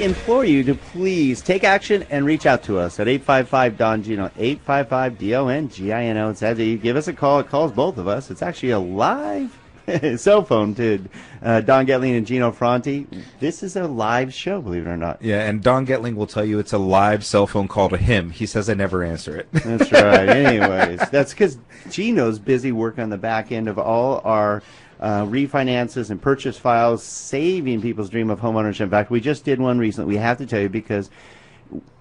Implore you to please take action and reach out to us at 855-DON-GINO, 855-DON-GINO. It's you give us a call. It calls both of us. It's actually a live cell phone to Don Getling and Gino Franti. This is a live show, believe it or not. Yeah, and Don Getling will tell you it's a live cell phone call to him. He says I never answer it. That's right. Anyways, that's because Gino's busy working on the back end of all our refinances and purchase files, saving people's dream of homeownership. In fact, we just did one recently. We have to tell you because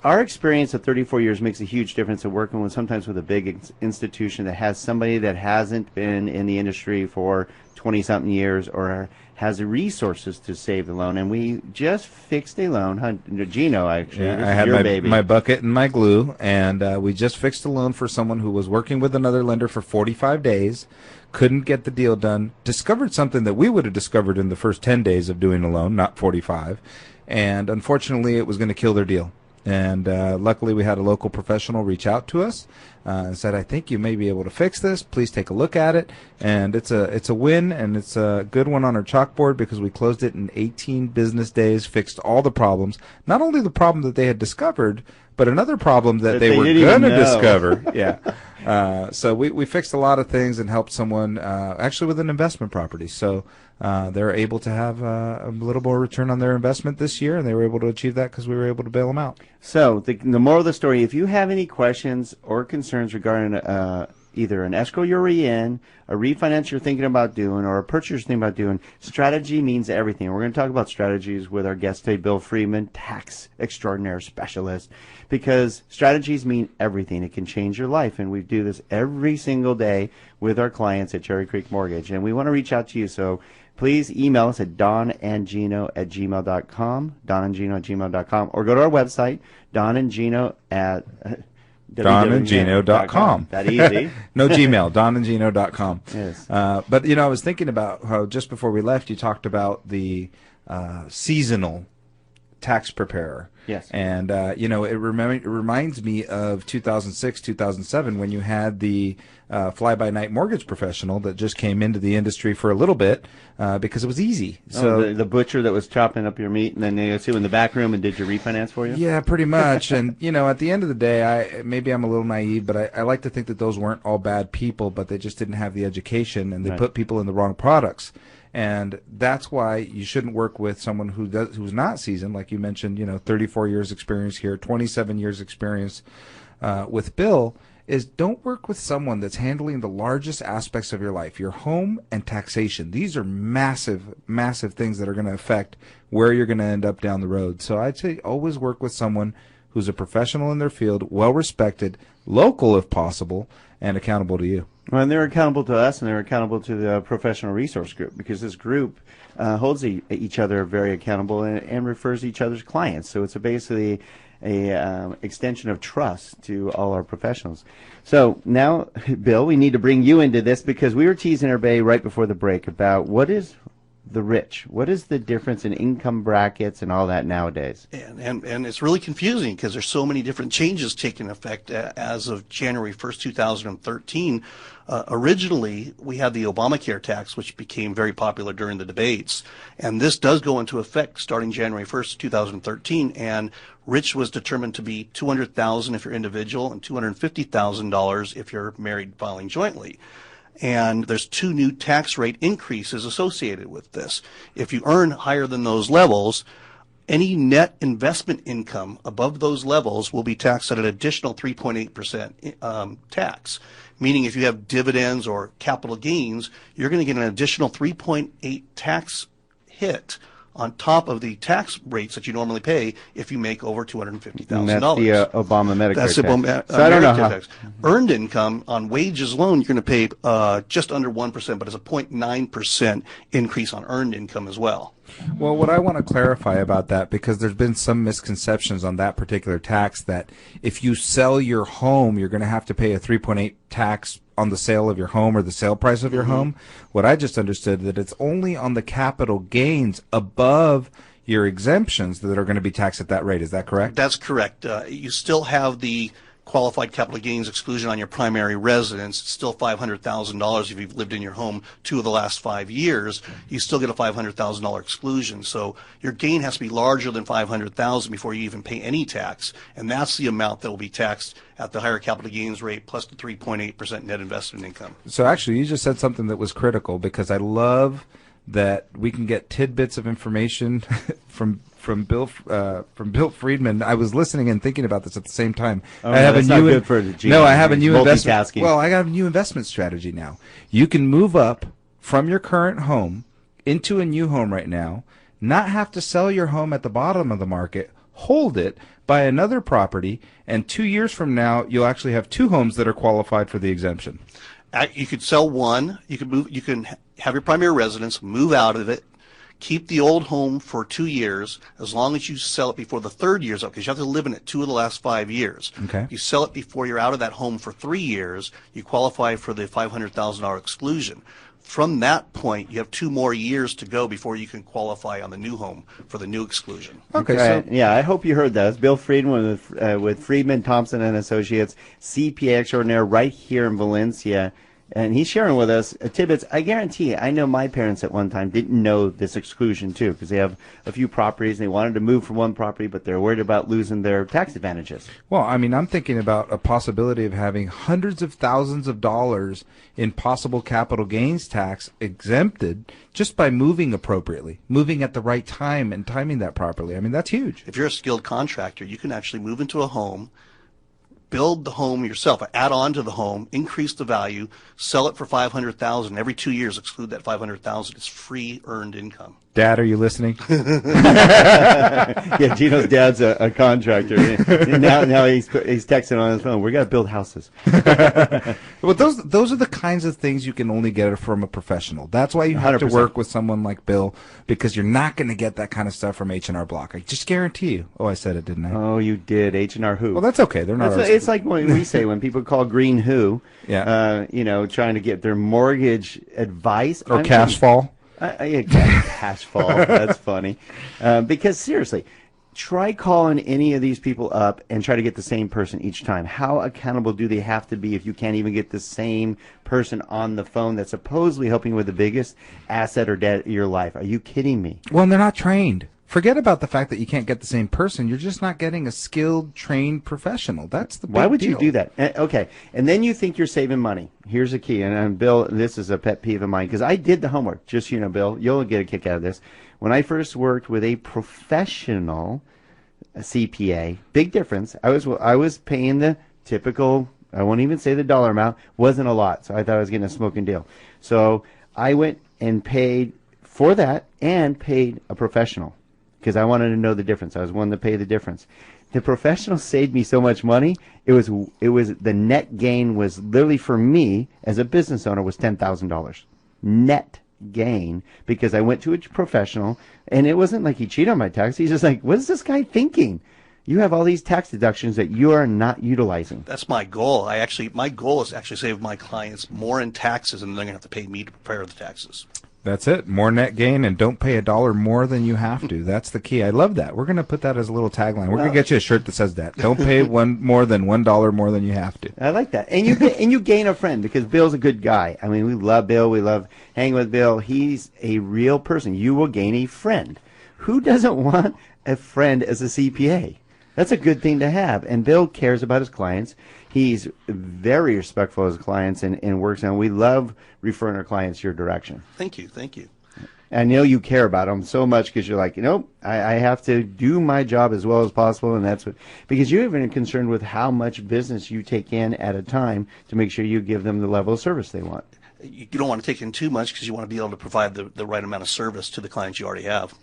our experience of 34 years makes a huge difference in working with sometimes with a big institution that has somebody that hasn't been in the industry for 20-something years or has the resources to save the loan. And we just fixed a loan. Gino, actually, yeah, I had my bucket and my glue, and we just fixed a loan for someone who was working with another lender for 45 days, couldn't get the deal done, discovered something that we would have discovered in the first 10 days of doing a loan, not 45, and unfortunately it was going to kill their deal. And luckily we had a local professional reach out to us and said, I think you may be able to fix this. Please take a look at it. And it's a win, and it's a good one on our chalkboard because we closed it in 18 business days, fixed all the problems. Not only the problem that they had discovered, but another problem that they were going to discover. Yeah. So we fixed a lot of things and helped someone actually with an investment property. So they're able to have a little more return on their investment this year, and they were able to achieve that because we were able to bail them out. So the moral of the story, if you have any questions or concerns regarding either an escrow you're already in, a refinance you're thinking about doing, or a purchase you're thinking about doing, strategy means everything. We're going to talk about strategies with our guest today, Bill Friedman, tax extraordinaire specialist, because strategies mean everything. It can change your life, and we do this every single day with our clients at Cherry Creek Mortgage, and we want to reach out to you. So please email us at donandgino@gmail.com, donandgino@gmail.com, or go to our website, donandgino at donandgino.com. That easy. No Gmail, donandgino.com. Yes. But, you know, I was thinking about how just before we left, you talked about the seasonal tax preparer. Yes. And, you know, it reminds me of 2006, 2007 when you had the fly-by-night mortgage professional that just came into the industry for a little bit because it was easy. So the butcher that was chopping up your meat and then they see you in the back room and did your refinance for you? Yeah, pretty much. And, you know, at the end of the day, maybe I'm a little naive, but I like to think that those weren't all bad people, but they just didn't have the education, and they put people in the wrong products. And that's why you shouldn't work with someone who's not seasoned, like you mentioned, you know, 34 years experience here, 27 years experience with Bill, is don't work with someone that's handling the largest aspects of your life, your home and taxation. These are massive, massive things that are going to affect where you're going to end up down the road. So I'd say always work with someone who's a professional in their field, well-respected, local if possible, and accountable to you. Well, and they're accountable to us, and they're accountable to the professional resource group, because this group holds each other very accountable and refers each other's clients. So it's basically a extension of trust to all our professionals. So now, Bill, we need to bring you into this because we were teasing everybody right before the break about what is the rich. What is the difference in income brackets and all that nowadays? And it's really confusing because there's so many different changes taking effect as of January 1st, 2013. Originally, we had the Obamacare tax, which became very popular during the debates. And this does go into effect starting January 1st, 2013. And rich was determined to be $200,000 if you're individual and $250,000 if you're married filing jointly. And there's two new tax rate increases associated with this. If you earn higher than those levels, any net investment income above those levels will be taxed at an additional 3.8% tax. Meaning if you have dividends or capital gains, you're going to get an additional 3.8 tax hit on top of the tax rates that you normally pay if you make over $250,000. That's the Obama Medicare tax. So I don't know how. Tax. Earned income on wages alone, you're going to pay just under 1%, but it's a 0.9% increase on earned income as well. Well, what I want to clarify about that, because there's been some misconceptions on that particular tax, that if you sell your home, you're going to have to pay a 3.8 tax on the sale of your home or the sale price of your home. What I just understood that it's only on the capital gains above your exemptions that are going to be taxed at that rate. Is that correct? That's correct. You still have the qualified capital gains exclusion on your primary residence. It's still $500,000 if you've lived in your home 2 of the last 5 years. You still get a $500,000 exclusion. So your gain has to be larger than $500,000 before you even pay any tax, and that's the amount that will be taxed at the higher capital gains rate plus the 3.8% net investment income. So actually, you just said something that was critical, because I love that we can get tidbits of information from Bill Friedman. I was listening and thinking about this at the same time. Oh, I have a new I have a new investment. Well, I got a new investment strategy now. You can move up from your current home into a new home right now, not have to sell your home at the bottom of the market, hold it, buy another property, and 2 years from now you'll actually have 2 homes that are qualified for the exemption. You could sell one. You can move. You can have your primary residence, move out of it, keep the old home for 2 years, as long as you sell it before the 3rd year's up, because you have to live in it 2 of the last 5 years. Okay. You sell it before you're out of that home for 3 years, you qualify for the $500,000 exclusion. From that point, you have 2 more years to go before you can qualify on the new home for the new exclusion. Okay, Right. so Yeah, I hope you heard that. It's Bill Friedman with Friedman, Thompson and Associates, CPA extraordinaire right here in Valencia. And he's sharing with us tidbits. I guarantee, I know my parents at one time didn't know this exclusion too, because they have a few properties and they wanted to move from one property, but they're worried about losing their tax advantages. well, I mean, I'm thinking about a possibility of having hundreds of thousands of dollars in possible capital gains tax exempted just by moving appropriately, moving at the right time and timing that properly. I mean, that's huge. If you're a skilled contractor, you can actually move into a home, build the home yourself, add on to the home, increase the value, sell it for $500,000. Every 2 years, exclude that $500,000. It's free earned income. Dad, are you listening? Yeah, Gino's dad's a contractor. And now he's texting on his phone. We got to build houses. Well, those are the kinds of things you can only get from a professional. That's why you have to 100%. work with someone like Bill, because you're not going to get that kind of stuff from H&R Block. I just guarantee you. Oh, I said it, didn't I? Oh, you did. H&R who? Well, that's okay. They're not. It's like when we say when people call Green Who, Yeah. Trying to get their mortgage advice. or cash fall. Yeah, cash fall. That's funny. Because seriously, try calling any of these people up and try to get the same person each time. How accountable do they have to be if you can't even get the same person on the phone that's supposedly helping with the biggest asset or debt of your life? Are you kidding me? Well, and they're not trained. Forget about the fact that you can't get the same person. You're just not getting a skilled, trained professional. That's the big Why would deal. you do that? Okay, and then you think you're saving money. Here's the key, and Bill, this is a pet peeve of mine, because I did the homework. Just so you know, Bill, you'll get a kick out of this. When I first worked with a professional CPA, big difference. I was paying the typical, I won't even say the dollar amount, wasn't a lot, so I thought I was getting a smoking deal. So I went and paid for that and paid a professional, because I wanted to know the difference. I was willing to pay the difference. The professional saved me so much money. It was the net gain was literally for me as a business owner was $10,000 net gain, because I went to a professional, and it wasn't like he cheated on my tax. He's just like, what is this guy thinking? You have all these tax deductions that you are not utilizing. That's my goal. My goal is to actually save my clients more in taxes, and they're going to have to pay me to prepare the taxes. That's it. More net gain, and don't pay $1 more than you have to. That's the key. I love that. We're going to put that as a little tagline. We're going to get you a shirt that says that. Don't pay more than $1 more than you have to. I like that. And you gain a friend, because Bill's a good guy. I mean, we love Bill. We love hanging with Bill. He's a real person. You will gain a friend. Who doesn't want a friend as a CPA? That's a good thing to have. And Bill cares about his clients. He's very respectful of his clients and works on. We love referring our clients your direction. Thank you. Thank you. I know you care about them so much, because you're like, I have to do my job as well as possible, and that's what, because you're even concerned with how much business you take in at a time to make sure you give them the level of service they want. You don't want to take in too much, because you want to be able to provide the right amount of service to the clients you already have.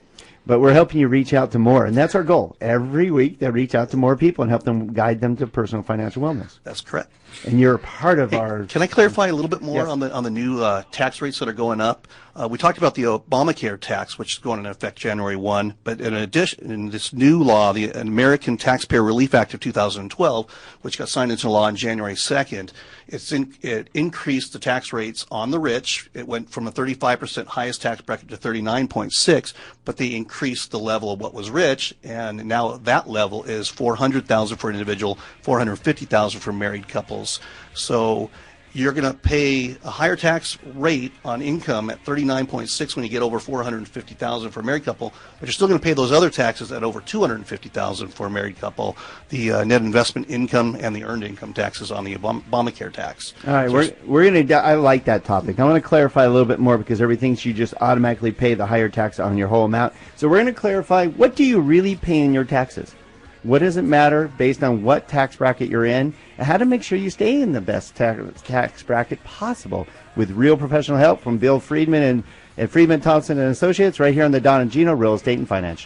But we're helping you reach out to more, and that's our goal. Every week, they reach out to more people and help them guide them to personal financial wellness. That's correct. And you're a part of our... Can I clarify a little bit more Yes. on the new tax rates that are going up? We talked about the Obamacare tax, which is going into effect January 1, but in addition, in this new law, the American Taxpayer Relief Act of 2012, which got signed into law on January 2nd, it increased the tax rates on the rich. It went from a 35% highest tax bracket to 39.6, but they increased increased the level of what was rich, and now that level is $400,000 for an individual, $450,000 for married couples. So you're going to pay a higher tax rate on income at 39.6 when you get over 450,000 for a married couple, but you're still going to pay those other taxes at over 250,000 for a married couple, the net investment income and the earned income taxes on the Obamacare tax. All right, we're going to. I like that topic. I want to clarify a little bit more because everybody thinks you just automatically pay the higher tax on your whole amount. So we're going to clarify, what do you really pay in your taxes? What does it matter based on what tax bracket you're in, and how to make sure you stay in the best tax bracket possible with real professional help from Bill Friedman and Friedman, Thompson and Associates right here on the Don and Gino Real Estate and Finance Show.